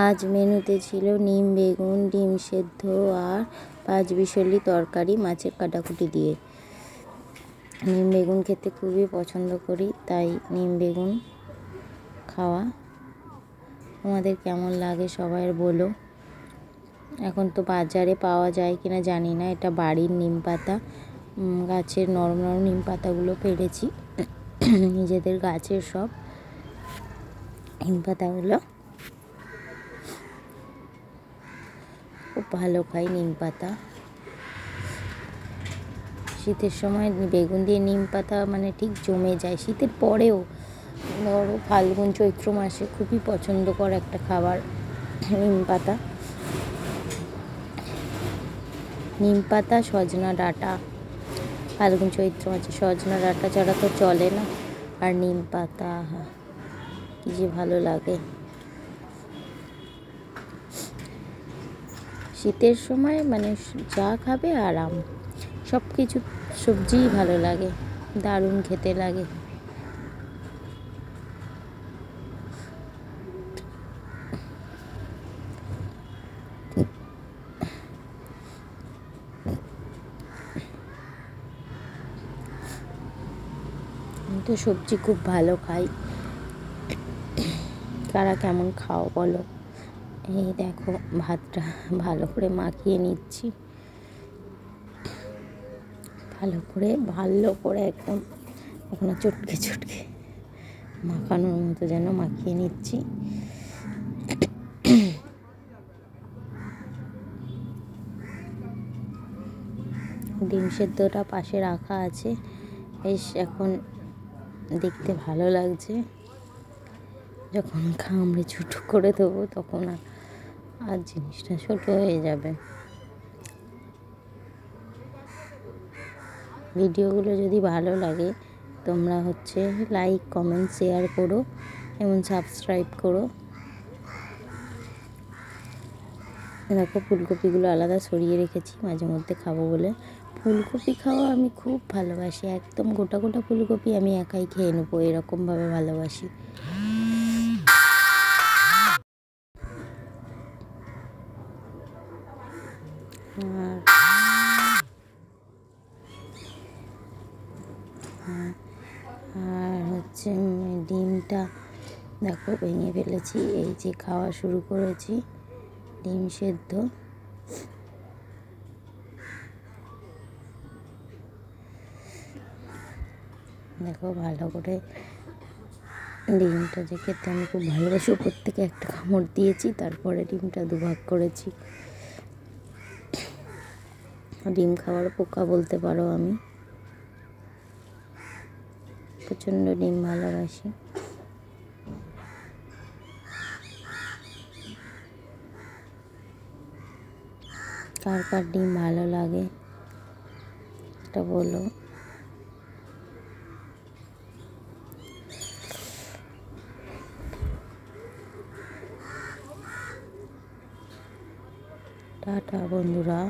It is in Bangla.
আজ মেনুতে ছিল নিম বেগুন, ডিম সেদ্ধ আর পাঁচমিশালি তরকারি মাছের কাটাকুটি দিয়ে। নিম বেগুন খেতে খুবই পছন্দ করি, তাই নিম বেগুন খাওয়া। তোমাদের কেমন লাগে সবাই বলো। এখন তো বাজারে পাওয়া যায় কিনা জানি না। এটা বাড়ির নিম পাতা, গাছের নরম নরম নিম পাতাগুলো পেরেছি, নিজেদের গাছের সব নিম পাতাগুলো। খুব ভালো খাই নিম পাতা। শীতের সময় বেগুন দিয়ে নিম পাতা মানে ঠিক জমে যায়। শীতের পরেও ধরো ফাল্গুন চৈত্র মাসে খুবই পছন্দকর একটা খাবার নিম পাতা। নিম পাতা, সজনা ডাঁটা, ফাল্গুন চৈত্র মাসে সজনা ডাঁটা ছাড়া তো চলে না। আর নিম পাতা কি যে ভালো লাগে। শীতের সময় মানে যা খাবে আরাম। সব কিছু সবজিই ভালো লাগে, দারুণ খেতে লাগে। আমি তো সবজি খুব ভালো খাই। কারা কেমন খাও বলো। এই দেখো ভাতটা ভালো করে মাখিয়ে নিচ্ছি, ভালো করে একদম এখনো চটকে চটকে মাখানোর মতো যেন মাখিয়ে নিচ্ছি। ডিম সেদ্ধটা পাশে রাখা আছে, বেশ এখন দেখতে ভালো লাগছে। যখন কামড়ে ছোটো করে দেবো তখন আর জিনিসটা ছোটো হয়ে যাবে। ভিডিওগুলো যদি ভালো লাগে তোমরা লাইক, কমেন্ট, শেয়ার করো এবং সাবস্ক্রাইব করো। দেখো ফুলকপিগুলো আলাদা সরিয়ে রেখেছি মাঝে মধ্যে খাবো বলে। ফুলকপি খাওয়া আমি খুব ভালোবাসি, একদম গোটা গোটা ফুলকপি আমি একাই খেয়ে নেবো, এরকমভাবে ভালোবাসি। আর ডিমটা দেখো ভেঙে ফেলেছি, এই যে খাওয়া শুরু করেছি ডিম সেদ্ধ। দেখো ভালো করে ডিমটা যে খেতে আমি খুব ভালোবাসি, উপর থেকে একটা কামড় দিয়েছি, তারপরে ডিমটা দুভাগ করেছি। ডিম খাওয়ার পোকা বলতে পারো, আমি প্রচণ্ড ডিম ভালোবাসি। কার কার ডিম ভালো লাগে এটা বলো। টাটা বন্ধুরা।